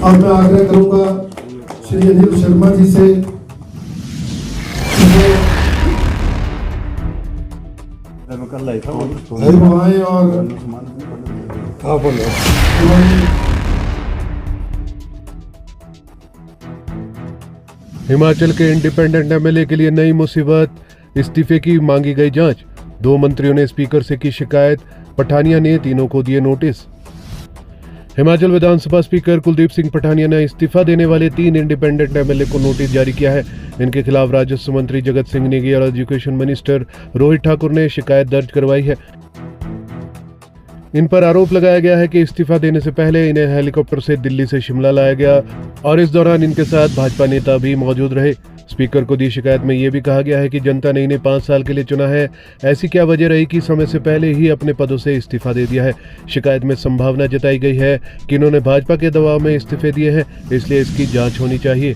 अब मैं आग्रह करूंगा श्री अनिल शर्मा जी से आए और हिमाचल के इंडिपेंडेंट एमएलए के लिए नई मुसीबत, इस्तीफे की मांगी गई जांच। 2 मंत्रियों ने स्पीकर से की शिकायत, पठानिया ने तीनों को दिए नोटिस। हिमाचल विधानसभा स्पीकर कुलदीप सिंह पठानिया ने इस्तीफा देने वाले 3 इंडिपेंडेंट एमएलए को नोटिस जारी किया है। इनके खिलाफ राजस्व मंत्री जगत सिंह नेगी और एजुकेशन मिनिस्टर रोहित ठाकुर ने शिकायत दर्ज करवाई है। इन पर आरोप लगाया गया है कि इस्तीफा देने से पहले इन्हें हेलीकॉप्टर से दिल्ली से शिमला लाया गया और इस दौरान इनके साथ भाजपा नेता भी मौजूद रहे। स्पीकर को दी शिकायत में यह भी कहा गया है कि जनता ने इन्हें 5 साल के लिए चुना है, ऐसी क्या वजह रही कि समय से पहले ही अपने पदों से इस्तीफा दे दिया है। शिकायत में संभावना जताई गई है कि इन्होंने भाजपा के दबाव में इस्तीफे दिए हैं, इसलिए इसकी जांच होनी चाहिए।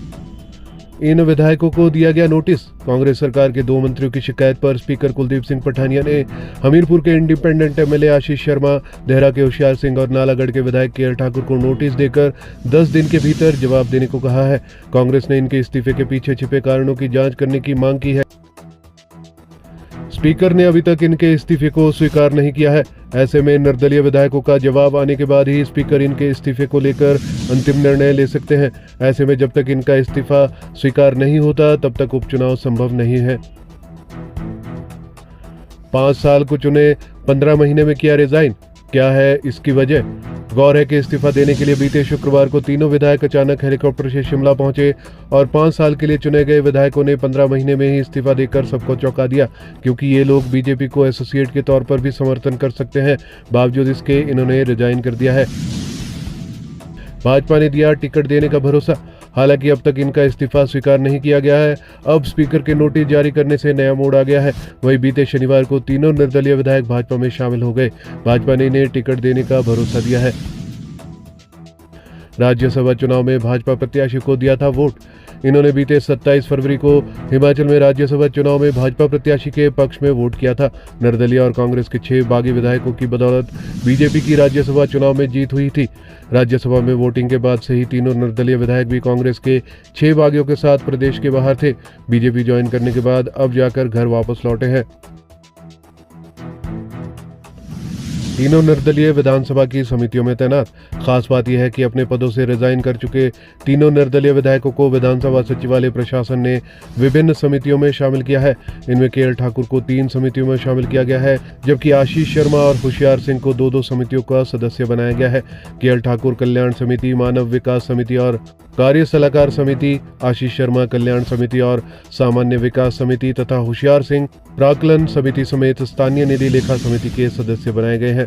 इन विधायकों को दिया गया नोटिस। कांग्रेस सरकार के 2 मंत्रियों की शिकायत पर स्पीकर कुलदीप सिंह पठानिया ने हमीरपुर के इंडिपेंडेंट एमएलए आशीष शर्मा, देहरा के होशियार सिंह और नालागढ़ के विधायक केएल ठाकुर को नोटिस देकर 10 दिन के भीतर जवाब देने को कहा है। कांग्रेस ने इनके इस्तीफे के पीछे छिपे कारणों की जांच करने की मांग की है। स्पीकर ने अभी तक इनके इस्तीफे को स्वीकार नहीं किया है। ऐसे में निर्दलीय विधायकों का जवाब आने के बाद ही स्पीकर इनके इस्तीफे को लेकर अंतिम निर्णय ले सकते हैं। ऐसे में जब तक इनका इस्तीफा स्वीकार नहीं होता तब तक उपचुनाव संभव नहीं है। 5 साल को चुने 15 महीने में किया रिजाइन, क्या है इसकी वजह? गौर है कि इस्तीफा देने के लिए बीते शुक्रवार को तीनों विधायक अचानक हेलीकॉप्टर से शिमला पहुंचे और 5 साल के लिए चुने गए विधायकों ने 15 महीने में ही इस्तीफा देकर सबको चौंका दिया, क्योंकि ये लोग बीजेपी को एसोसिएट के तौर पर भी समर्थन कर सकते हैं। बावजूद इसके इन्होंने रिजाइन कर दिया है। भाजपा ने दिया टिकट देने का भरोसा, हालांकि अब तक इनका इस्तीफा स्वीकार नहीं किया गया है। अब स्पीकर के नोटिस जारी करने से नया मोड़ आ गया है। वहीं बीते शनिवार को तीनों निर्दलीय विधायक भाजपा में शामिल हो गए। भाजपा ने इन्हें टिकट देने का भरोसा दिया है। राज्यसभा चुनाव में भाजपा प्रत्याशी को दिया था वोट। इन्होंने बीते 27 फरवरी को हिमाचल में राज्यसभा चुनाव में भाजपा प्रत्याशी के पक्ष में वोट किया था। निर्दलीय और कांग्रेस के 6 बागी विधायकों की बदौलत बीजेपी की राज्यसभा चुनाव में जीत हुई थी। राज्यसभा में वोटिंग के बाद से ही तीनों निर्दलीय विधायक भी कांग्रेस के 6 बागियों के साथ प्रदेश के बाहर थे। बीजेपी ज्वाइन करने के बाद अब जाकर घर वापस लौटे हैं। तीनों निर्दलीय विधानसभा की समितियों में तैनात। खास बात यह है कि अपने पदों से रिजाइन कर चुके तीनों निर्दलीय विधायकों को विधानसभा सचिवालय प्रशासन ने विभिन्न समितियों में शामिल किया है। इनमें केएल ठाकुर को 3 समितियों में शामिल किया गया है, जबकि आशीष शर्मा और होशियार सिंह को 2-2 समितियों का सदस्य बनाया गया है। केएल ठाकुर कल्याण समिति, मानव विकास समिति और कार्य सलाहकार समिति, आशीष शर्मा कल्याण समिति और सामान्य विकास समिति तथा होशियार सिंह प्राक्कलन समिति समेत स्थानीय निधि लेखा समिति के सदस्य बनाए गए हैं।